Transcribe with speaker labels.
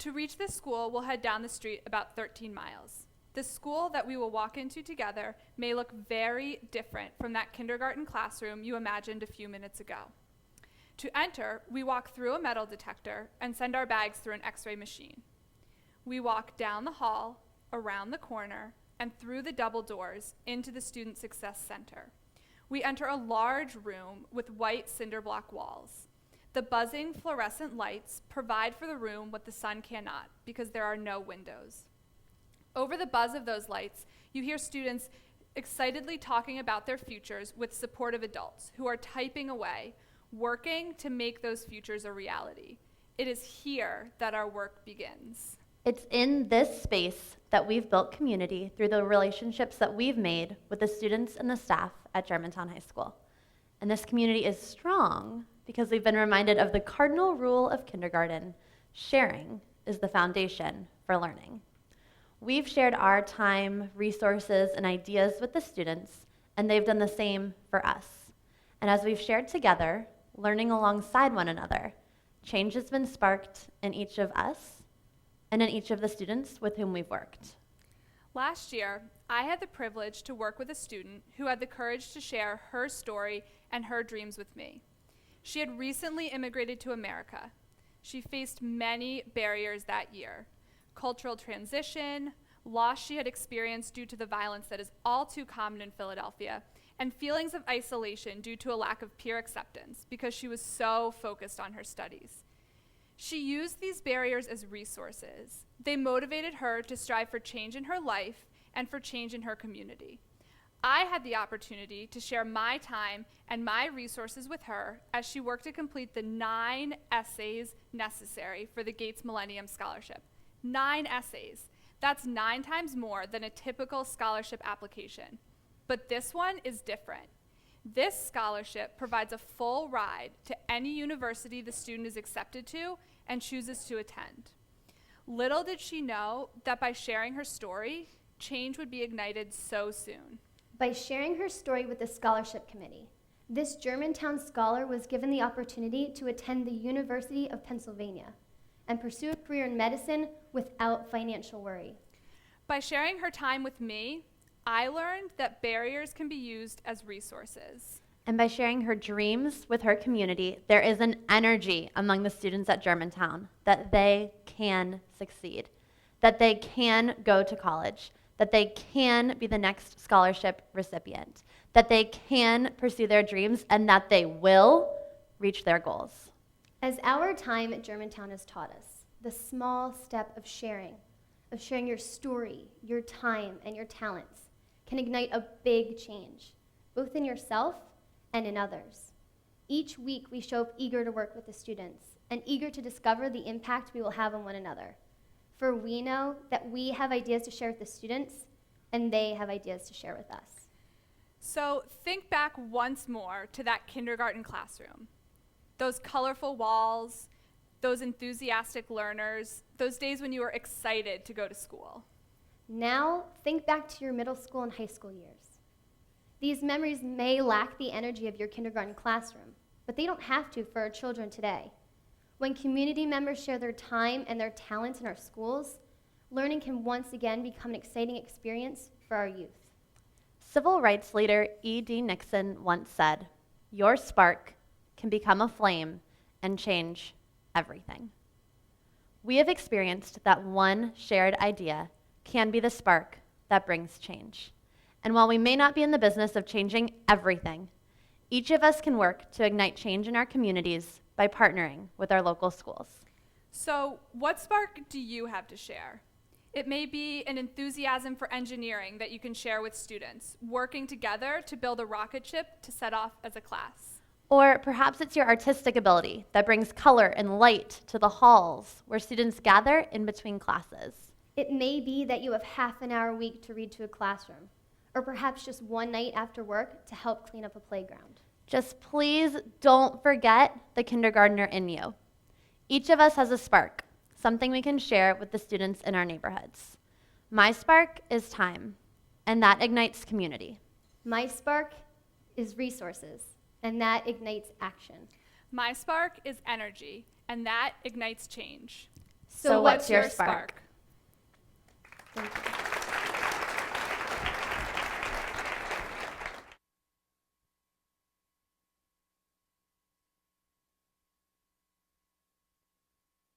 Speaker 1: To reach this school, we'll head down the street about 13 miles. The school that we will walk into together may look very different from that kindergarten classroom you imagined a few minutes ago. To enter, we walk through a metal detector and send our bags through an X-ray machine. We walk down the hall, around the corner, and through the double doors into the Student Success Center. We enter a large room with white cinder block walls. The buzzing fluorescent lights provide for the room what the sun cannot, because there are no windows. Over the buzz of those lights, you hear students excitedly talking about their futures with supportive adults who are typing away, working to make those futures a reality. It is here that our work begins.
Speaker 2: It's in this space that we've built community through the relationships that we've made with the students and the staff at Germantown High School. And this community is strong because we've been reminded of the cardinal rule of kindergarten: sharing is the foundation for learning. We've shared our time, resources, and ideas with the students, and they've done the same for us. And as we've shared together, learning alongside one another, change has been sparked in each of us and in each of the students with whom we've worked.
Speaker 1: Last year, I had the privilege to work with a student who had the courage to share her story and her dreams with me. She had recently immigrated to America. She faced many barriers that year: cultural transition, loss she had experienced due to the violence that is all too common in Philadelphia, and feelings of isolation due to a lack of peer acceptance because she was so focused on her studies. She used these barriers as resources. They motivated her to strive for change in her life and for change in her community. I had the opportunity to share my time and my resources with her as she worked to complete the 9 essays necessary for the Gates Millennium Scholarship. 9 essays. That's 9 times more than a typical scholarship application. But this one is different. This scholarship provides a full ride to any university the student is accepted to and chooses to attend. Little did she know that by sharing her story, change would be ignited so soon.
Speaker 3: By sharing her story with the scholarship committee, this Germantown scholar was given the opportunity to attend the University of Pennsylvania and pursue a career in medicine without financial worry.
Speaker 1: By sharing her time with me, I learned that barriers can be used as resources.
Speaker 2: And by sharing her dreams with her community, there is an energy among the students at Germantown that they can succeed, that they can go to college, that they can be the next scholarship recipient, that they can pursue their dreams, and that they will reach their goals.
Speaker 3: As our time at Germantown has taught us, the small step of sharing your story, your time, and your talents can ignite a big change, both in yourself and in others. Each week, we show up eager to work with the students and eager to discover the impact we will have on one another. For we know that we have ideas to share with the students, and they have ideas to share with us.
Speaker 1: So think back once more to that kindergarten classroom. Those colorful walls, those enthusiastic learners, those days when you were excited to go to school.
Speaker 3: Now, think back to your middle school and high school years. These memories may lack the energy of your kindergarten classroom, but they don't have to for our children today. When community members share their time and their talents in our schools, learning can once again become an exciting experience for our youth.
Speaker 2: Civil rights leader E.D. Nixon once said, "Your spark can become a flame and change everything." We have experienced that one shared idea can be the spark that brings change. And while we may not be in the business of changing everything, each of us can work to ignite change in our communities by partnering with our local schools.
Speaker 1: So what spark do you have to share? It may be an enthusiasm for engineering that you can share with students, working together to build a rocket ship to set off as a class.
Speaker 2: Or perhaps it's your artistic ability that brings color and light to the halls where students gather in between classes.
Speaker 3: It may be that you have half an hour a week to read to a classroom, or perhaps just one night after work to help clean up a playground.
Speaker 2: Just please don't forget the kindergartner in you. Each of us has a spark, something we can share with the students in our neighborhoods. My spark is time, and that ignites community.
Speaker 3: My spark is resources, and that ignites action.
Speaker 1: My spark is energy, and that ignites change.
Speaker 2: So what's your spark?